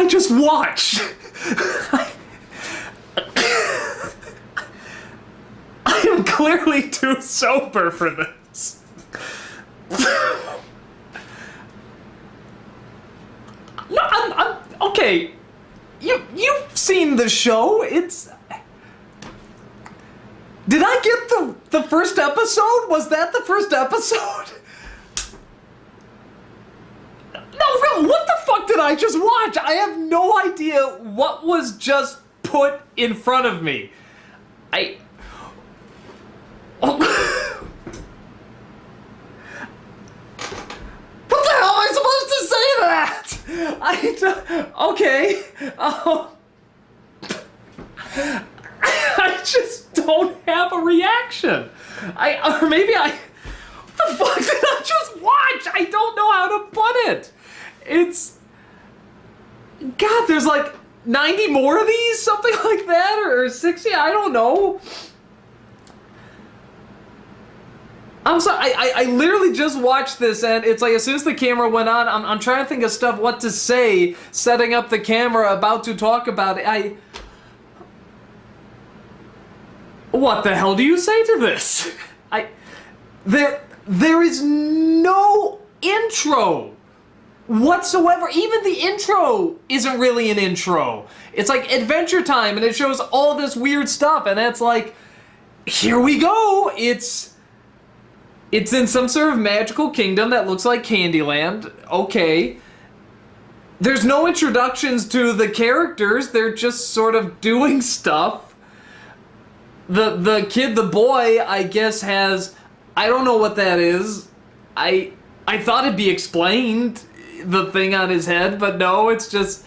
I just watch? I am clearly too sober for this. No, I'm okay. You've seen the show. It's. Did I get the first episode? Was that the first episode? No, really, what the fuck did I just watch? I have no idea what was just put in front of me. What the hell am I supposed to say to that? Okay. I just don't have a reaction. Or maybe what the fuck did I just watch? I don't know how to put it. It's, God, there's like 90 more of these, something like that, or 60, I don't know. I'm sorry, I literally just watched this, and it's like as soon as the camera went on, I'm trying to think of stuff, what to say, setting up the camera, about to talk about it. What the hell do you say to this? There is no intro whatsoever. Even the intro isn't really an intro. It's like Adventure Time, and it shows all this weird stuff, and it's like, here we go. It's in some sort of magical kingdom that looks like Candyland. Okay. There's no introductions to the characters. They're just sort of doing stuff. The kid, the boy, I guess has, I don't know what that is. I thought it'd be explained, the thing on his head, but no, it's just,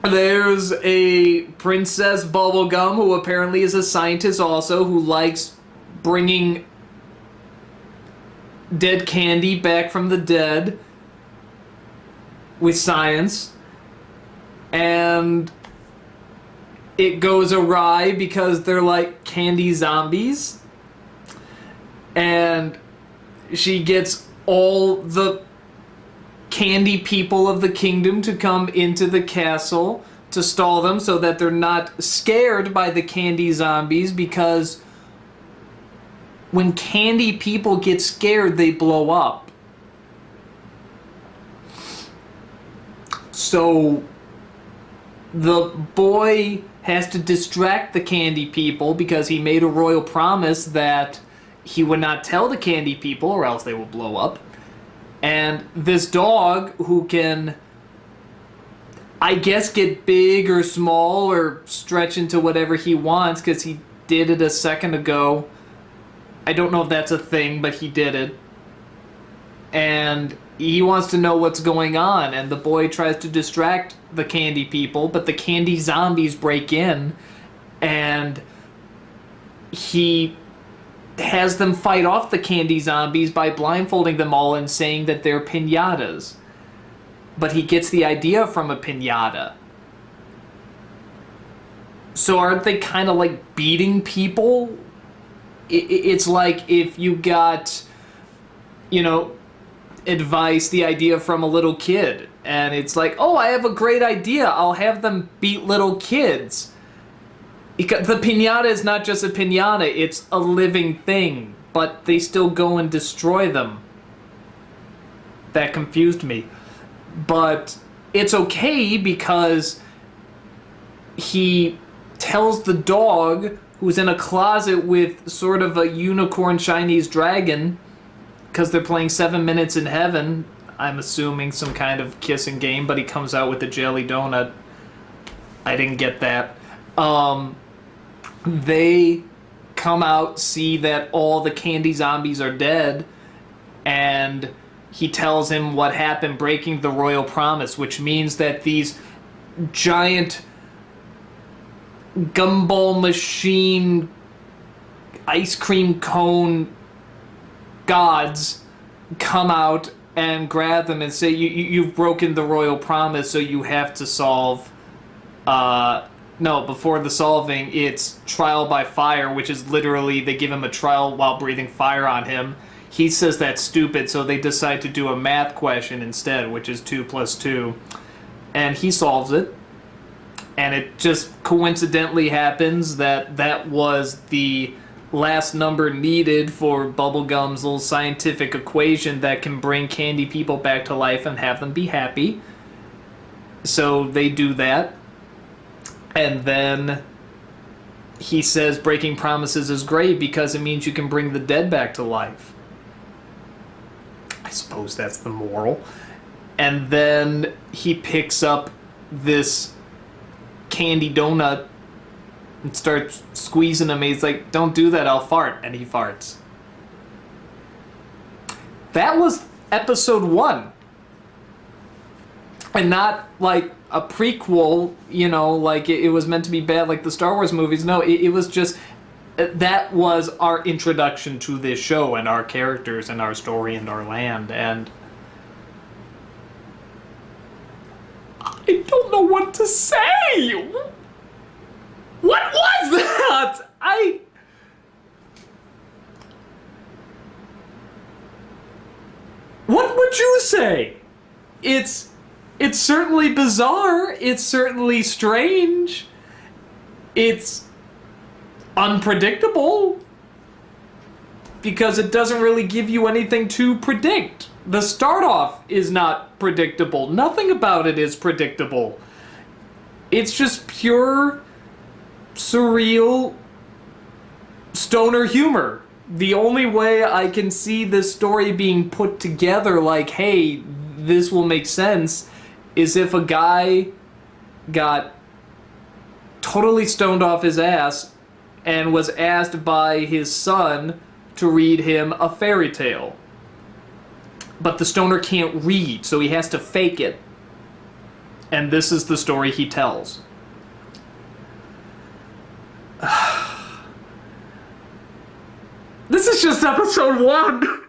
there's a Princess Bubblegum who apparently is a scientist also, who likes bringing dead candy back from the dead with science, and it goes awry because they're like candy zombies, and she gets all the candy people of the kingdom to come into the castle to stall them so that they're not scared by the candy zombies, because when candy people get scared, they blow up. So the boy has to distract the candy people because he made a royal promise that he would not tell the candy people or else they will blow up. And this dog, who can, I guess, get big or small or stretch into whatever he wants, because he did it a second ago. I don't know if that's a thing, but he did it. And he wants to know what's going on, and the boy tries to distract the candy people, but the candy zombies break in, and he has them fight off the candy zombies by blindfolding them all and saying that they're piñatas. But he gets the idea from a piñata. So aren't they kind of like beating people? It's like if you got, you know, advice, the idea from a little kid, and it's like, oh, I have a great idea, I'll have them beat little kids. Because the piñata is not just a piñata, it's a living thing, but they still go and destroy them. That confused me. But it's okay because he tells the dog, who's in a closet with sort of a unicorn Chinese dragon, because they're playing 7 Minutes in Heaven, I'm assuming some kind of kissing game, but he comes out with a jelly donut. I didn't get that. They come out, see that all the candy zombies are dead, and he tells him what happened breaking the royal promise, which means that these giant gumball machine ice cream cone gods come out and grab them and say, you've broken the royal promise, so you have to solve, no, before the solving, it's trial by fire, which is literally, they give him a trial while breathing fire on him. He says that's stupid, so they decide to do a math question instead, which is 2 + 2. and he solves it. And it just coincidentally happens that that was the last number needed for Bubblegum's little scientific equation that can bring candy people back to life and have them be happy. So they do that. And then he says breaking promises is great because it means you can bring the dead back to life. I suppose that's the moral. And then he picks up this candy donut and starts squeezing him. He's like, don't do that, I'll fart. And he farts. That was episode 1. And not like a prequel, you know, like it was meant to be bad like the Star Wars movies. No, it was just, that was our introduction to this show and our characters and our story and our land. And I don't know what to say. What was that? What would you say? It's certainly bizarre. It's certainly strange. It's unpredictable because it doesn't really give you anything to predict. The start off is not predictable. Nothing about it is predictable. It's just pure, surreal, stoner humor. The only way I can see this story being put together like, hey, this will make sense, is if a guy got totally stoned off his ass and was asked by his son to read him a fairy tale. But the stoner can't read, so he has to fake it. And this is the story he tells. This is just episode 1.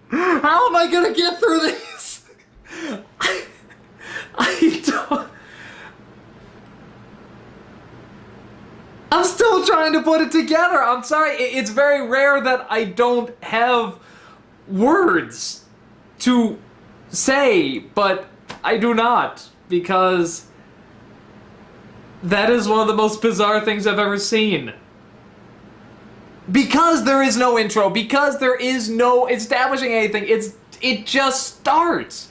How am I gonna get through this? I don't... I'm still trying to put it together. I'm sorry. It's very rare that I don't have words to say, but I do not, because that is one of the most bizarre things I've ever seen. Because there is no intro, because there is no establishing anything, it just starts.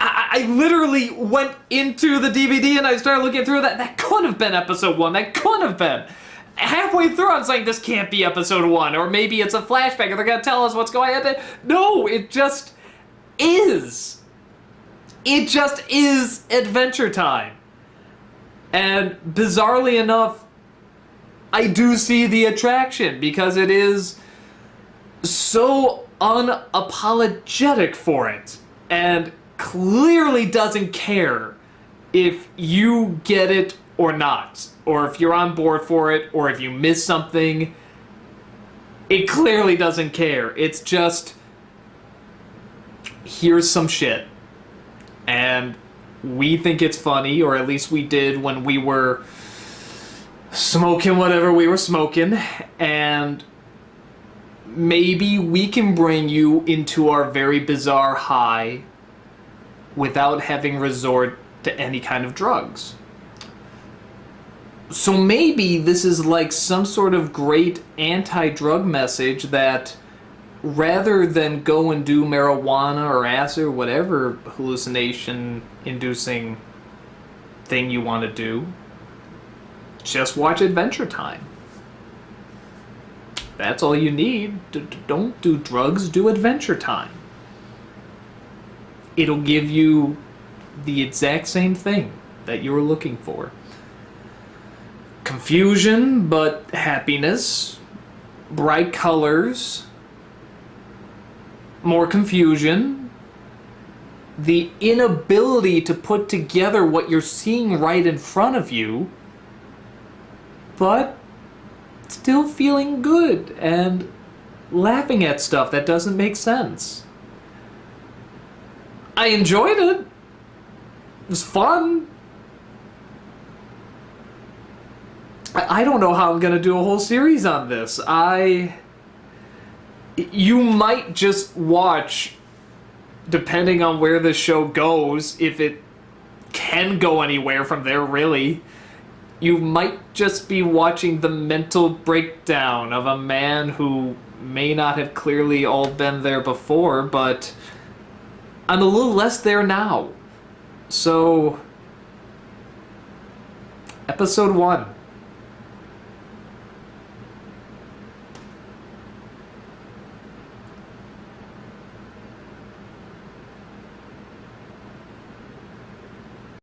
I literally went into the DVD and I started looking through that. That could have been episode 1. That could have been. Halfway through, I'm saying this can't be episode 1, or maybe it's a flashback, or they're gonna tell us what's going on. No, it just is. It just is Adventure Time. And bizarrely enough, I do see the attraction because it is so unapologetic for it and clearly doesn't care if you get it or not, or if you're on board for it, or if you miss something. It clearly doesn't care. It's just, here's some shit. And we think it's funny, or at least we did when we were smoking whatever we were smoking, and maybe we can bring you into our very bizarre high without having resort to any kind of drugs. So maybe this is like some sort of great anti-drug message that rather than go and do marijuana or acid or whatever hallucination-inducing thing you want to do, just watch Adventure Time. That's all you need. Don't do drugs, do Adventure Time. It'll give you the exact same thing that you were looking for. Confusion, but happiness. Bright colors. More confusion. The inability to put together what you're seeing right in front of you, but still feeling good and laughing at stuff that doesn't make sense. I enjoyed it. It was fun. I don't know how I'm gonna do a whole series on this. You might just watch, depending on where the show goes, if it can go anywhere from there, really. You might just be watching the mental breakdown of a man who may not have clearly all been there before, but I'm a little less there now. So, episode 1.